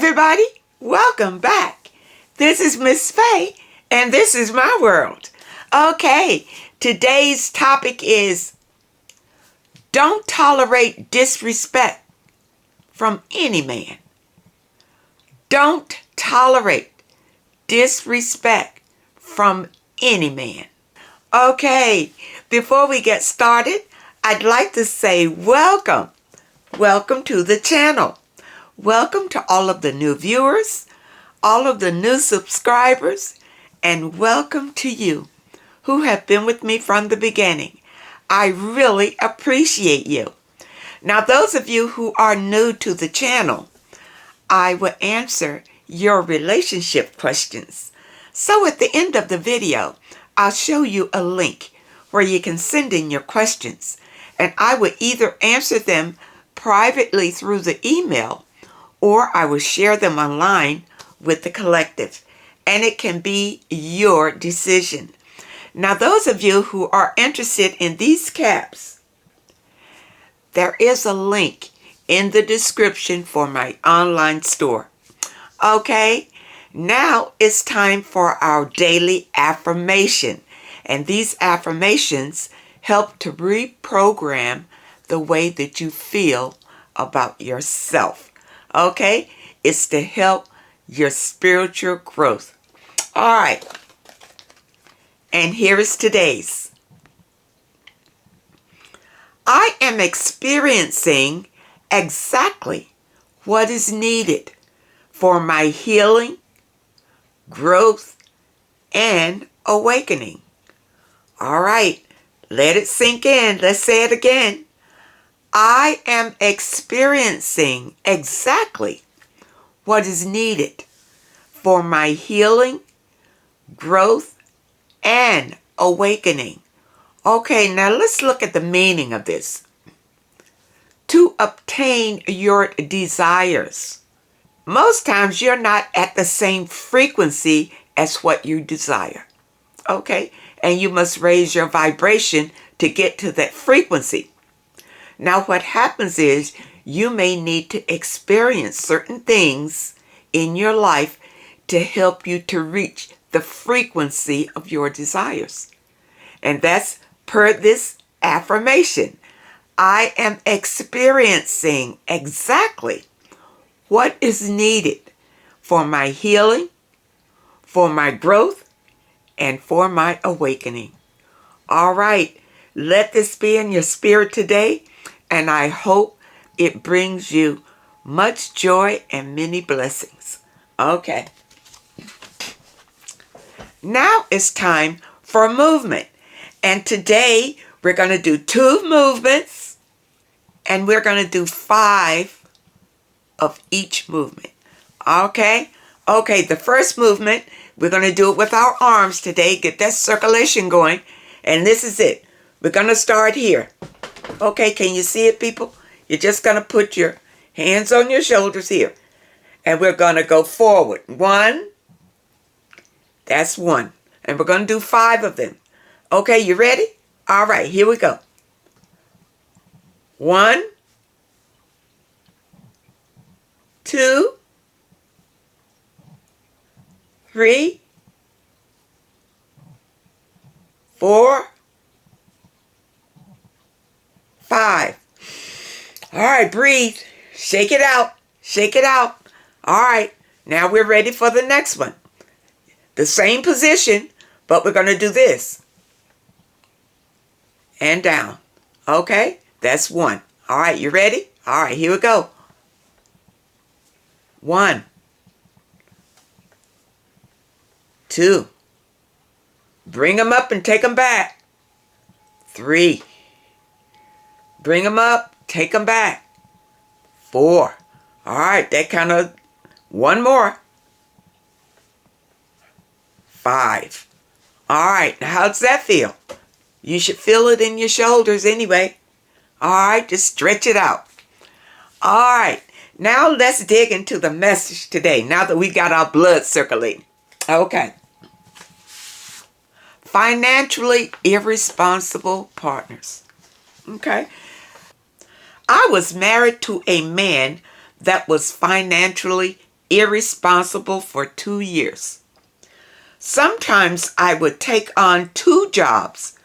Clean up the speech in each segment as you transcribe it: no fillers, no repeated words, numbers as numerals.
everybody. Welcome back. This is Miss Faye, and this is my world. Okay, today's topic is don't tolerate disrespect from any man. Don't tolerate disrespect from any man. Okay, before we get started, I'd like to say welcome. Welcome to the channel. Welcome to all of the new viewers, all of the new subscribers, and welcome to you who have been with me from the beginning. I really appreciate you. Now, those of you who are new to the channel, I will answer your relationship questions. So at the end of the video, I'll show you a link where you can send in your questions, and I will either answer them privately through the email, or I will share them online with the collective, and it can be your decision. Now, those of you who are interested in these caps, there is a link in the description for my online store. Okay, now it's time for our daily affirmation, and these affirmations help to reprogram the way that you feel about yourself. Okay, it's to help your spiritual growth. All right, and here is today's. I am experiencing exactly what is needed for my healing, growth, and awakening. All right, let it sink in. Let's say it again. I am experiencing exactly what is needed for my healing, growth, and awakening. Okay, now let's look at the meaning of this. To obtain your desires. Most times you're not at the same frequency as what you desire. Okay, and you must raise your vibration to get to that frequency. Now, what happens is you may need to experience certain things in your life to help you to reach the frequency of your desires. And that's per this affirmation. I am experiencing exactly what is needed for my healing, for my growth, and for my awakening. All right, let this be in your spirit today. And I hope it brings you much joy and many blessings. Okay. Now it's time for movement. And today we're going to do 2 movements. And we're going to do 5 of each movement. Okay? Okay, the first movement, we're going to do it with our arms today. Get that circulation going. And this is it. We're going to start here. Okay, can you see it, people? You're just going to put your hands on your shoulders here. And we're going to go forward. 1. That's 1. And we're going to do 5 of them. Okay, you ready? All right, here we go. 1, 2, 3, 4, 5. All right, breathe. Shake it out. Shake it out. All right, now we're ready for the next one. The same position, but we're going to do this. And down. Okay, that's 1. All right, you ready? All right, here we go. 1, 2. Bring them up and take them back. 3. Bring them up, take them back. 4. All right, that kind of, 1 more. 5. All right, now how does that feel? You should feel it in your shoulders anyway. All right, just stretch it out. All right, now let's dig into the message today, now that we got our blood circulating. Okay. Financially irresponsible partners. Okay. I was married to a man that was financially irresponsible for 2 years. Sometimes I would take on 2 jobs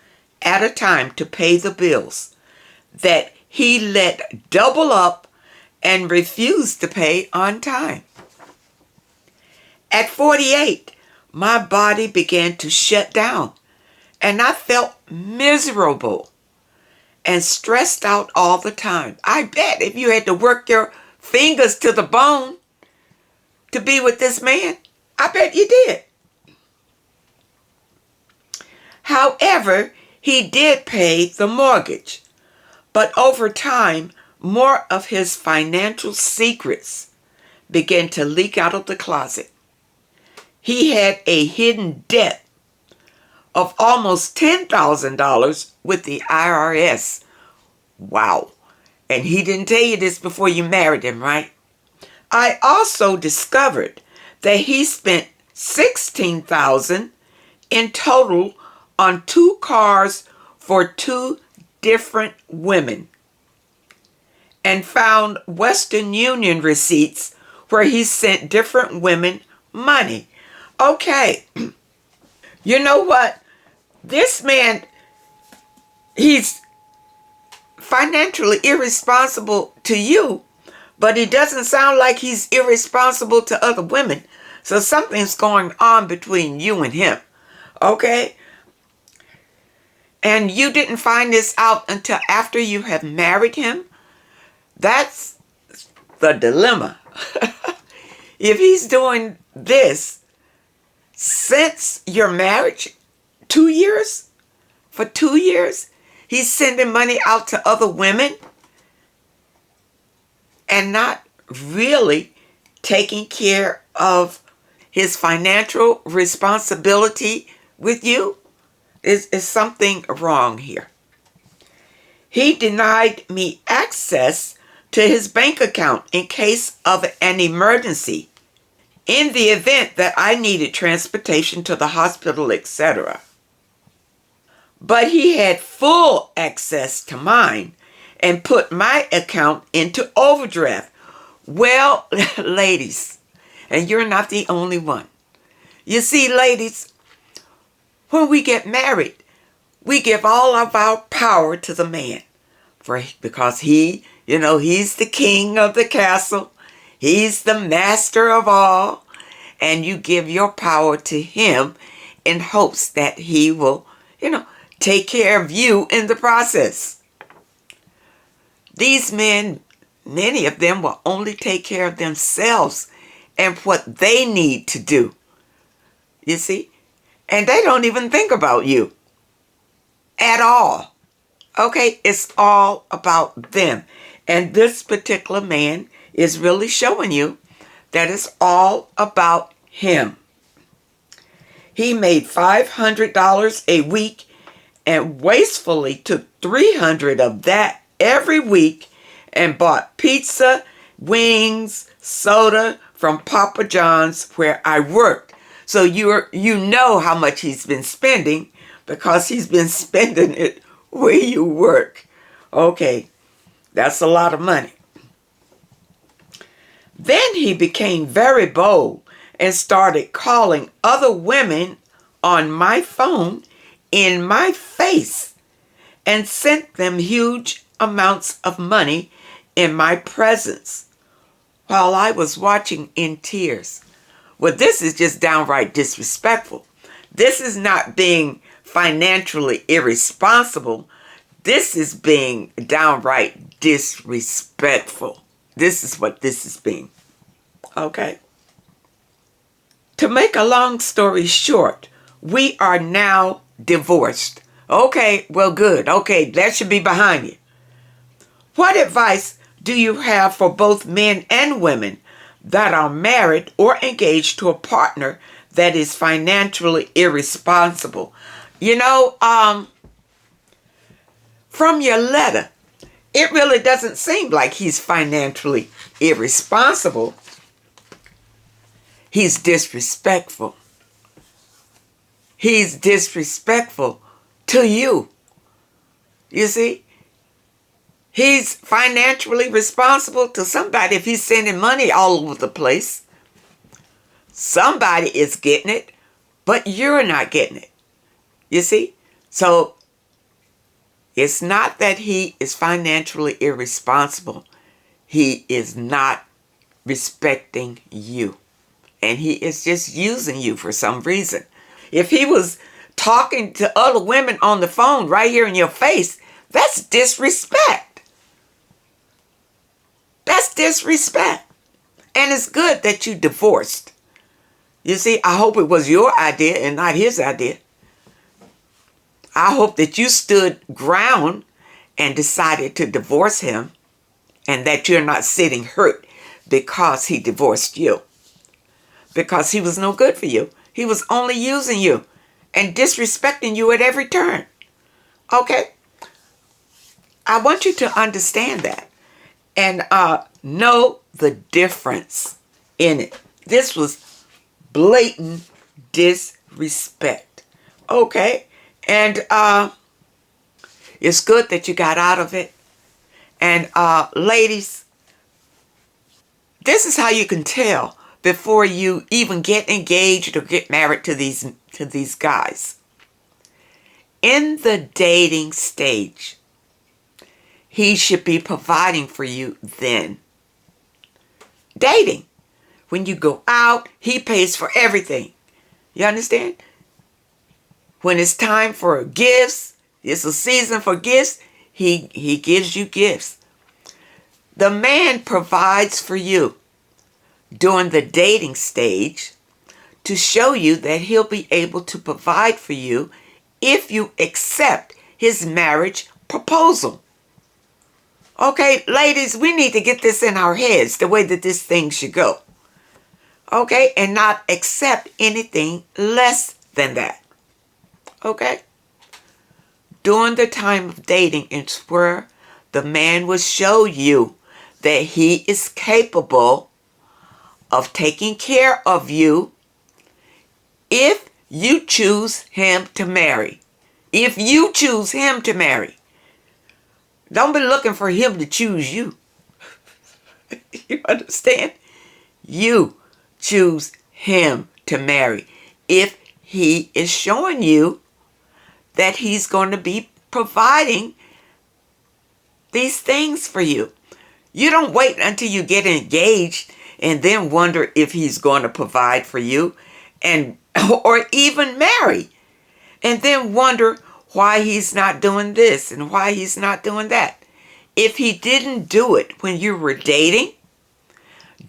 at a time to pay the bills that he let double up and refused to pay on time. At 48, my body began to shut down, and I felt miserable and stressed out all the time. I bet if you had to work your fingers to the bone to be with this man, I bet you did. However, he did pay the mortgage, but over time, more of his financial secrets began to leak out of the closet. He had a hidden debt of almost $10,000 with the IRS. Wow. And he didn't tell you this before you married him, right? I also discovered that he spent $16,000 in total on 2 cars for 2 different women, and found Western Union receipts where he sent different women money. Okay, you know what? This man, he's financially irresponsible to you, but he doesn't sound like he's irresponsible to other women. So something's going on between you and him. Okay? And you didn't find this out until after you have married him? That's the dilemma. If he's doing this since your marriage, 2 years, for 2 years, he's sending money out to other women and not really taking care of his financial responsibility with you, is something wrong here. He denied me access to his bank account in case of an emergency, in the event that I needed transportation to the hospital, etc. But he had full access to mine and put my account into overdraft. Well, ladies, and you're not the only one. You see, ladies, when we get married, we give all of our power to the man, because he's the king of the castle. He's the master of all, and you give your power to him in hopes that he will, take care of you in the process. These men, many of them, will only take care of themselves and what they need to do. You see? And they don't even think about you at all. Okay? It's all about them. And this particular man is really showing you that it's all about him. He made $500 a week and wastefully took $300 of that every week and bought pizza, wings, soda from Papa John's where I worked. So you know how much he's been spending, because he's been spending it where you work. Okay, that's a lot of money. Then he became very bold and started calling other women on my phone in my face and sent them huge amounts of money in my presence while I was watching in tears. Well, this is just downright disrespectful. This is not being financially irresponsible. This is being downright disrespectful. This is what this is being. Okay? To make a long story short, we are now divorced. Okay, well, good. Okay, that should be behind you. What advice do you have for both men and women that are married or engaged to a partner that is financially irresponsible? From your letter, it really doesn't seem like he's financially irresponsible. He's disrespectful. He's disrespectful to you. You see? He's financially responsible to somebody if he's sending money all over the place. Somebody is getting it, but you're not getting it. You see? So it's not that he is financially irresponsible. He is not respecting you. And he is just using you for some reason. If he was talking to other women on the phone right here in your face, that's disrespect. That's disrespect. And it's good that you divorced. You see, I hope it was your idea and not his idea. I hope that you stood ground and decided to divorce him, and that you're not sitting hurt because he divorced you. Because he was no good for you. He was only using you and disrespecting you at every turn. Okay? I want you to understand that and know the difference in it. This was blatant disrespect. Okay? And it's good that you got out of it. And ladies, this is how you can tell before you even get engaged or get married to these guys. In the dating stage, he should be providing for you then. Dating. When you go out, he pays for everything. You understand? When it's time for gifts, it's a season for gifts, he gives you gifts. The man provides for you during the dating stage to show you that he'll be able to provide for you if you accept his marriage proposal. Okay, ladies, we need to get this in our heads, the way that this thing should go. Okay, and not accept anything less than that. Okay? During the time of dating, it's where the man will show you that he is capable of taking care of you if you choose him to marry. If you choose him to marry. Don't be looking for him to choose you. You understand? You choose him to marry if he is showing you that he's going to be providing these things for you. You don't wait until you get engaged and then wonder if he's going to provide for you, and or even marry and then wonder why he's not doing this and why he's not doing that. If he didn't do it when you were dating,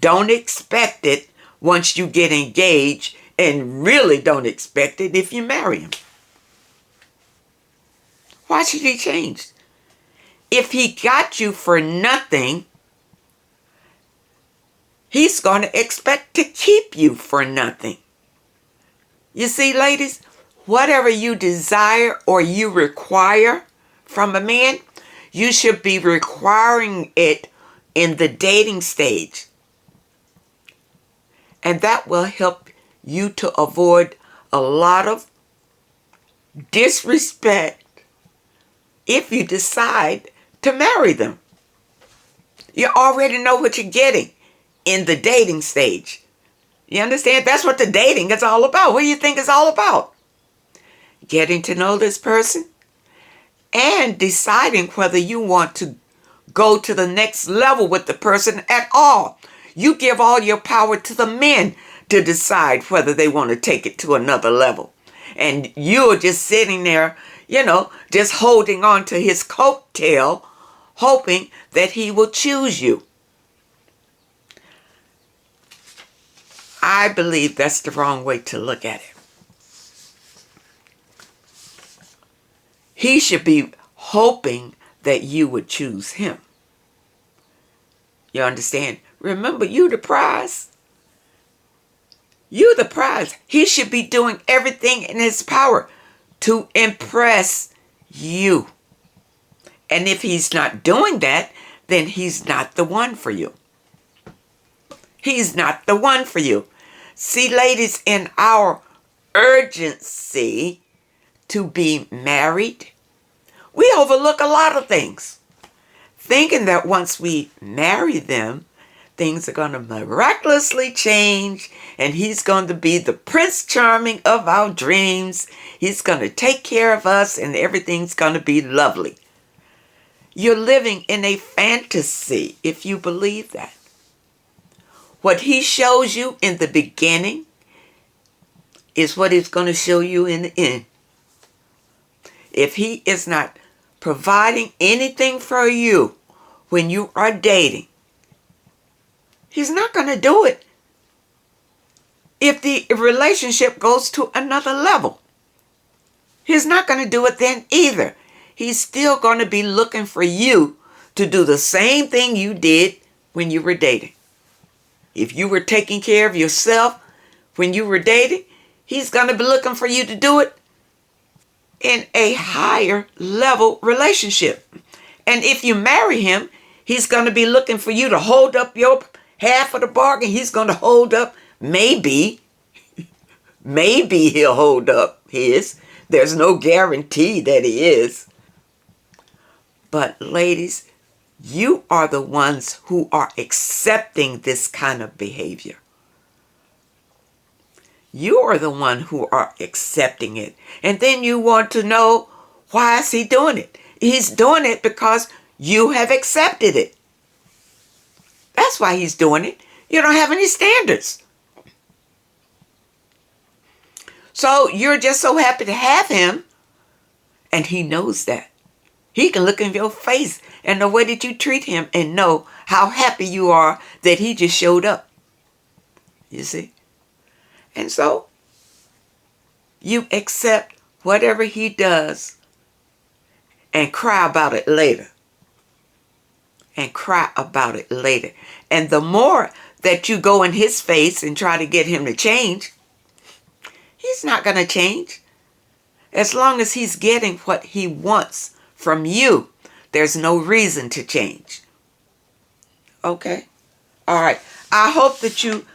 don't expect it once you get engaged, and really don't expect it if you marry him. Why should he change? If he got you for nothing, he's going to expect to keep you for nothing. You see, ladies, whatever you desire or you require from a man, you should be requiring it in the dating stage. And that will help you to avoid a lot of disrespect if you decide to marry them. You already know what you're getting in the dating stage. You understand? That's what the dating is all about. What do you think it's all about? Getting to know this person and deciding whether you want to go to the next level with the person at all. You give all your power to the men to decide whether they want to take it to another level. And you're just sitting there, just holding on to his coattail, hoping that he will choose you. I believe that's the wrong way to look at it. He should be hoping that you would choose him. You understand? Remember, you the prize. You the prize. He should be doing everything in his power to impress you. And if he's not doing that, then he's not the one for you. He's not the one for you. See, ladies, in our urgency to be married, we overlook a lot of things, thinking that once we marry them, things are going to miraculously change, and he's going to be the Prince Charming of our dreams. He's going to take care of us, and everything's going to be lovely. You're living in a fantasy if you believe that. What he shows you in the beginning is what he's going to show you in the end. If he is not providing anything for you when you are dating, he's not going to do it if the relationship goes to another level. He's not going to do it then either. He's still going to be looking for you to do the same thing you did when you were dating. If you were taking care of yourself when you were dating, he's going to be looking for you to do it in a higher level relationship. And if you marry him, he's going to be looking for you to hold up your half of the bargain. He's going to hold up, maybe he'll hold up his. There's no guarantee that he is. But ladies, you are the ones who are accepting this kind of behavior. You are the one who are accepting it. And then you want to know, why is he doing it? He's doing it because you have accepted it. That's why he's doing it. You don't have any standards. So you're just so happy to have him, and he knows that. He can look in your face and know way that you treat him and know how happy you are that he just showed up. You see? And so you accept whatever he does and cry about it later. And cry about it later. And the more that you go in his face and try to get him to change, he's not going to change. As long as he's getting what he wants from you, there's no reason to change. Okay? All right. I hope that you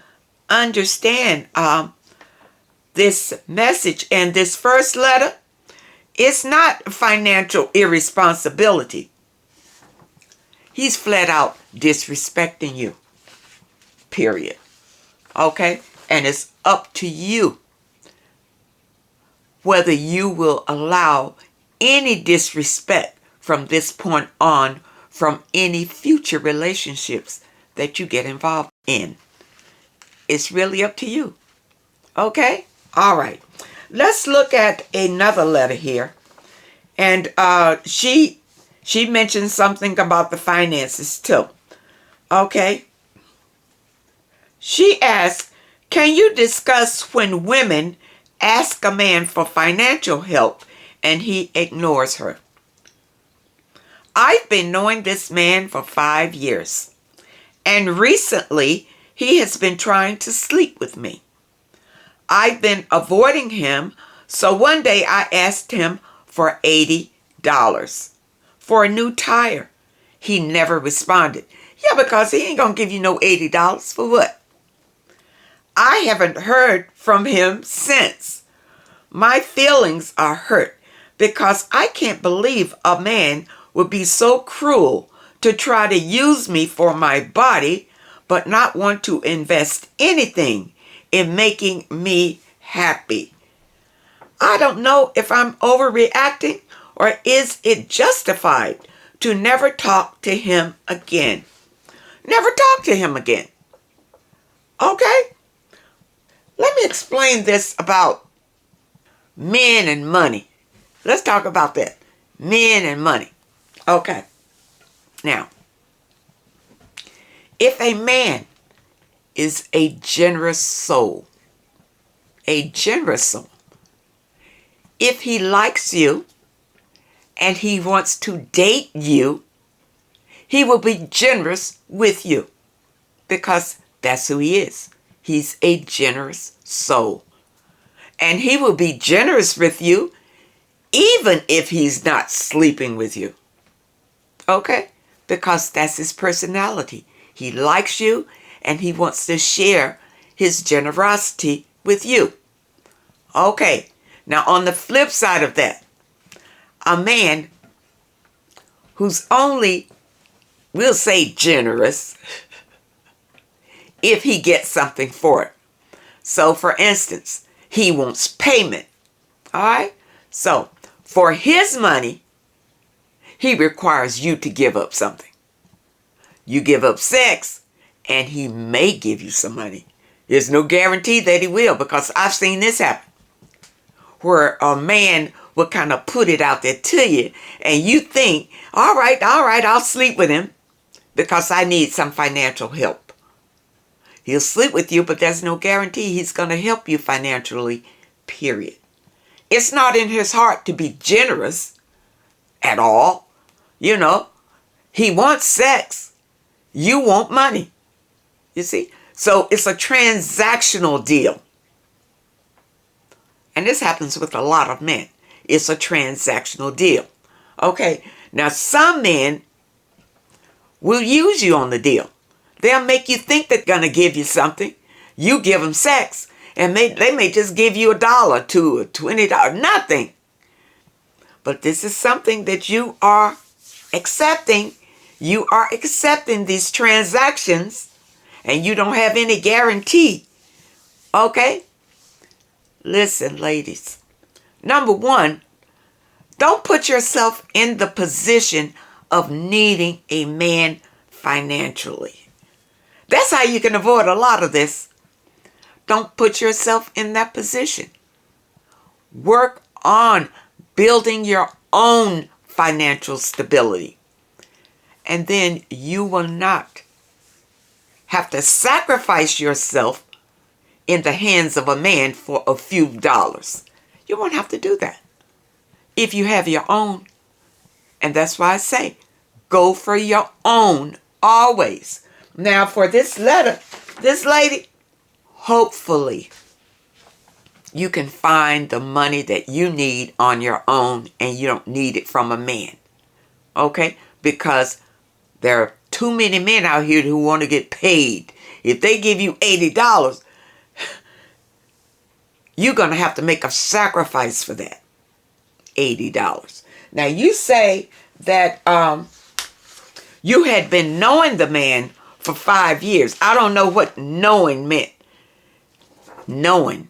understand this message. And this first letter, it's not financial irresponsibility. He's flat out disrespecting you. Period. Okay? And it's up to you whether you will allow any disrespect from this point on from any future relationships that you get involved in. It's really up to you. Okay? All right. Let's look at another letter here. And she mentioned something about the finances too. Okay? She asked, can you discuss when women ask a man for financial help and he ignores her? I've been knowing this man for 5 years, and recently he has been trying to sleep with me. I've been avoiding him, so one day I asked him for $80 for a new tire. He never responded. Yeah, because he ain't gonna give you no $80 for what? I haven't heard from him since. My feelings are hurt because I can't believe a man would be so cruel to try to use me for my body, but not want to invest anything in making me happy. I don't know if I'm overreacting, or is it justified to never talk to him again? Never talk to him again. Okay? Let me explain this about men and money. Let's talk about that. Men and money. Okay. Now, if a man is a generous soul, if he likes you and he wants to date you, he will be generous with you because that's who he is. He's a generous soul. And he will be generous with you even if he's not sleeping with you. Okay? Because that's his personality. He likes you and he wants to share his generosity with you. Okay. Now on the flip side of that, a man who's only, we'll say generous, if he gets something for it. So, for instance, he wants payment. All right? So, for his money, he requires you to give up something. You give up sex, and he may give you some money. There's no guarantee that he will, because I've seen this happen, where a man will kind of put it out there to you, and you think, all right, I'll sleep with him because I need some financial help. He'll sleep with you, but there's no guarantee he's going to help you financially, period. It's not in his heart to be generous at all. You know, he wants sex. You want money. You see? So it's a transactional deal. And this happens with a lot of men. It's a transactional deal. Okay, now some men will use you on the deal. They'll make you think they're going to give you something. You give them sex, and they may just give you $1, $2, or $20, nothing. But this is something that you are accepting. You are accepting these transactions, and you don't have any guarantee. Okay? Listen, ladies. Number one, don't put yourself in the position of needing a man financially. That's how you can avoid a lot of this. Don't put yourself in that position. Work on building your own financial stability. And then you will not have to sacrifice yourself in the hands of a man for a few dollars. You won't have to do that if you have your own. And that's why I say, go for your own always. Now for this letter, this lady, hopefully you can find the money that you need on your own and you don't need it from a man. Okay? Because there are too many men out here who want to get paid. If they give you $80, you're going to have to make a sacrifice for that $80. Now, you say that you had been knowing the man for 5 years. I don't know what knowing meant. Knowing.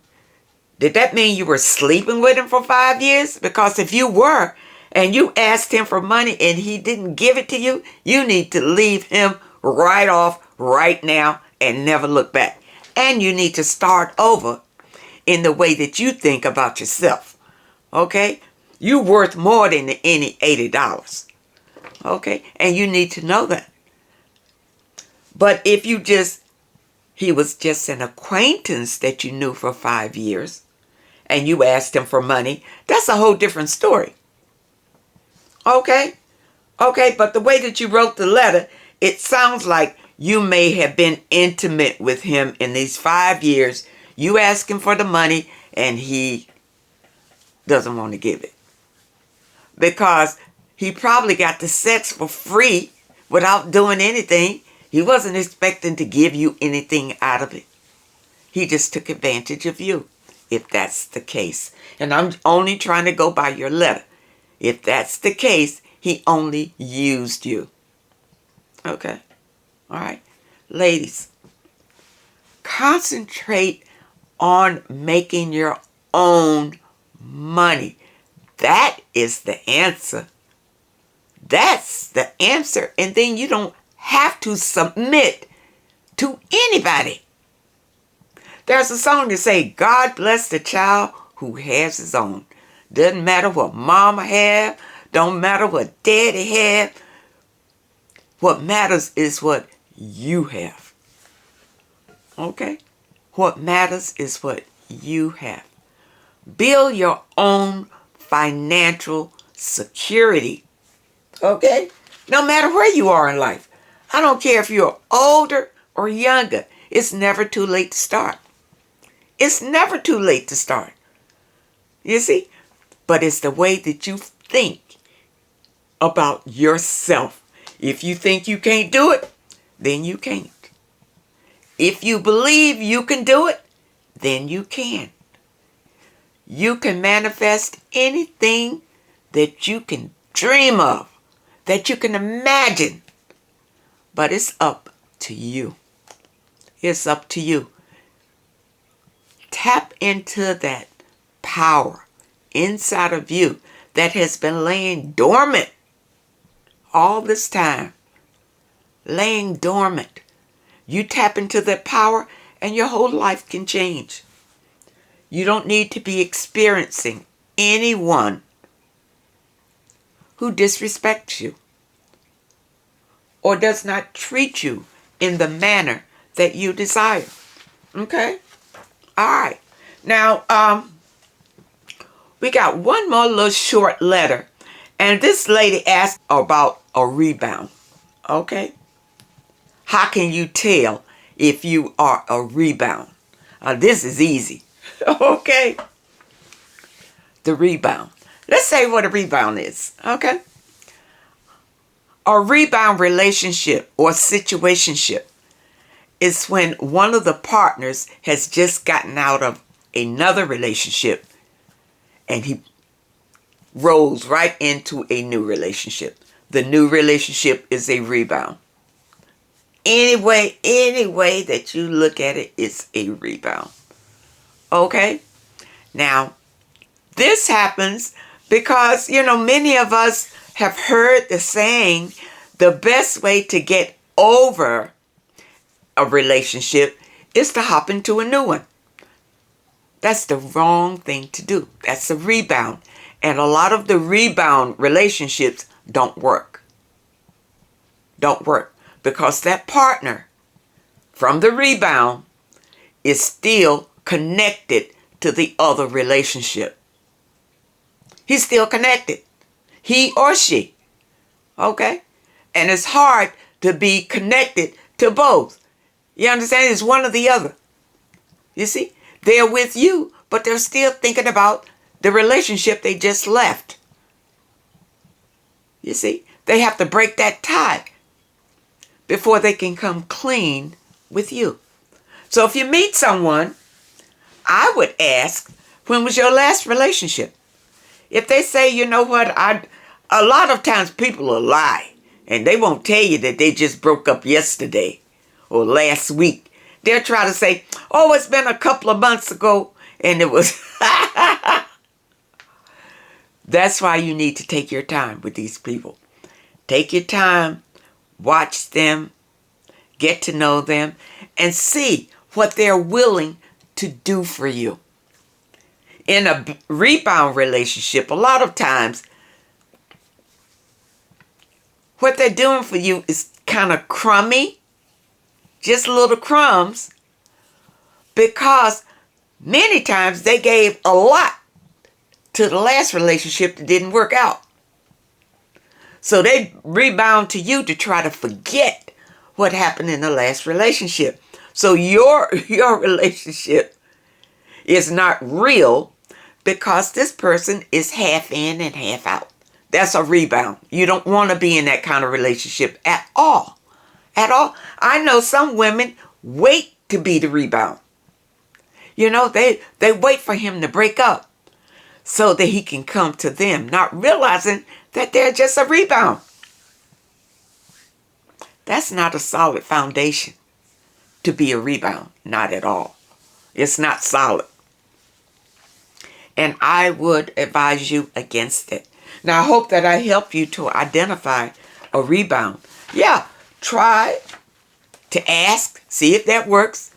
Did that mean you were sleeping with him for 5 years? Because if you were, and you asked him for money and he didn't give it to you, you need to leave him right off right now and never look back. And you need to start over in the way that you think about yourself. Okay? You're worth more than any $80. Okay? And you need to know that. But if he was just an acquaintance that you knew for 5 years, and you asked him for money, that's a whole different story. Okay? Okay, but the way that you wrote the letter, it sounds like you may have been intimate with him in these 5 years. You ask him for the money, and he doesn't want to give it. Because he probably got the sex for free without doing anything. He wasn't expecting to give you anything out of it. He just took advantage of you, if that's the case. And I'm only trying to go by your letter. If that's the case, he only used you. Okay? All right? Ladies, concentrate on making your own money. That is the answer. That's the answer. And then you don't have to submit to anybody. There's a song that says, God bless the child who has his own. Doesn't matter what mama have. Don't matter what daddy have. What matters is what you have. Okay? What matters is what you have. Build your own financial security. Okay? No matter where you are in life. I don't care if you're older or younger. It's never too late to start. It's never too late to start. You see? But it's the way that you think about yourself. If you think you can't do it, then you can't. If you believe you can do it, then you can. You can manifest anything that you can dream of, that you can imagine. But it's up to you. It's up to you. Tap into that power inside of you that has been laying dormant all this time. Laying dormant. You tap into that power and your whole life can change. You don't need to be experiencing anyone who disrespects you or does not treat you in the manner that you desire. Okay? All right. Now, we got one more little short letter. And this lady asked about a rebound. Okay? How can you tell if you are a rebound? This is easy. Okay? The rebound. Let's say what a rebound is. Okay? A rebound relationship or situationship is when one of the partners has just gotten out of another relationship and he rolls right into a new relationship. The new relationship is a rebound. Any way that you look at it, it's a rebound. Okay? Now, this happens because, many of us have heard the saying, the best way to get over a relationship is to hop into a new one. That's the wrong thing to do. That's a rebound. And a lot of the rebound relationships don't work. Don't work. Because that partner from the rebound is still connected to the other relationship. He's still connected. He or she. Okay? And it's hard to be connected to both. You understand? It's one or the other. You see? They're with you, but they're still thinking about the relationship they just left. You see? They have to break that tie before they can come clean with you. So if you meet someone, I would ask, when was your last relationship? If they say, you know what, a lot of times people will lie. And they won't tell you that they just broke up yesterday or last week. They'll try to say, oh, it's been a couple of months ago. And it was... That's why you need to take your time with these people. Take your time. Watch them, get to know them, and see what they're willing to do for you. In a rebound relationship, a lot of times, what they're doing for you is kind of crummy, just little crumbs, because many times they gave a lot to the last relationship that didn't work out. So they rebound to you to try to forget what happened in the last relationship. So your relationship is not real because this person is half in and half out. That's a rebound. You don't want to be in that kind of relationship at all. At all. I know some women wait to be the rebound. They wait for him to break up so that he can come to them, not realizing that they're just a rebound. That's not a solid foundation to be a rebound. Not at all. It's not solid. And I would advise you against it. Now, I hope that I help you to identify a rebound. Yeah, try to ask, see if that works,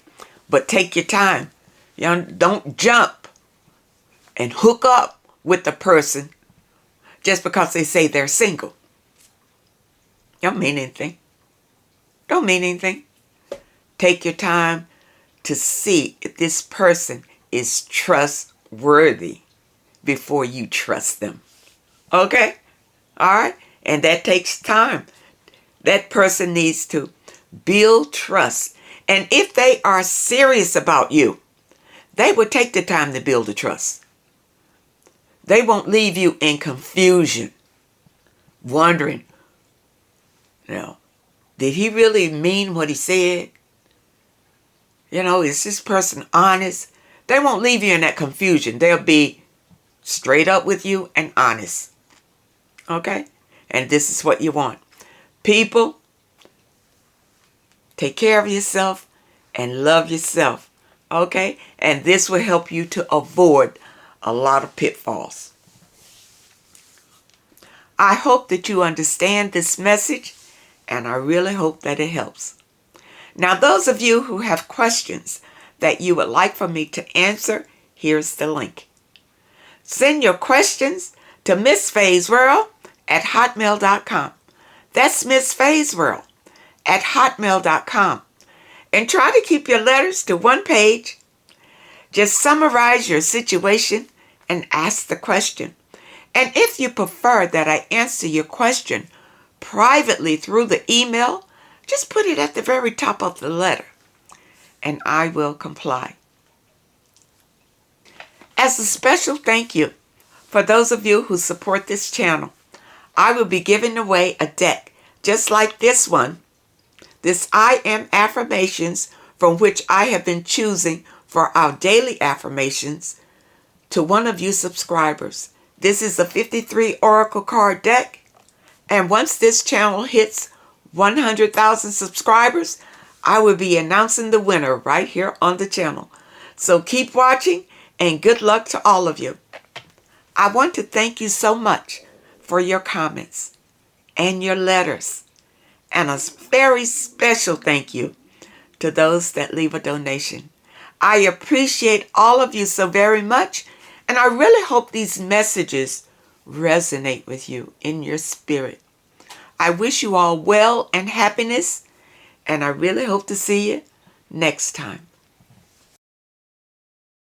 but take your time. Don't jump and hook up with the person just because they say they're single. Don't mean anything. Don't mean anything. Take your time to see if this person is trustworthy before you trust them. Okay? All right? And that takes time. That person needs to build trust. And if they are serious about you, they will take the time to build the trust. They won't leave you in confusion, wondering, did he really mean what he said? Is this person honest? They won't leave you in that confusion. They'll be straight up with you and honest. Okay? And this is what you want. People, take care of yourself and love yourself. Okay? And this will help you to avoid a lot of pitfalls. I hope that you understand this message, and I really hope that it helps. Now, those of you who have questions that you would like for me to answer, here's the link. Send your questions to Miss Faye's World at hotmail.com. That's Miss Faye's World at hotmail.com. And try to keep your letters to one page. Just summarize your situation and ask the question. And if you prefer that I answer your question privately through the email, just put it at the very top of the letter, and I will comply. As a special thank you for those of you who support this channel, I will be giving away a deck just like this one, this I Am Affirmations, from which I have been choosing for our daily affirmations, to one of you subscribers. This is a 53 Oracle card deck, and once this channel hits 100,000 subscribers, I will be announcing the winner right here on the channel. So keep watching, and good luck to all of you. I want to thank you so much for your comments and your letters, and a very special thank you to those that leave a donation. I appreciate all of you so very much, and I really hope these messages resonate with you in your spirit. I wish you all well and happiness, and I really hope to see you next time.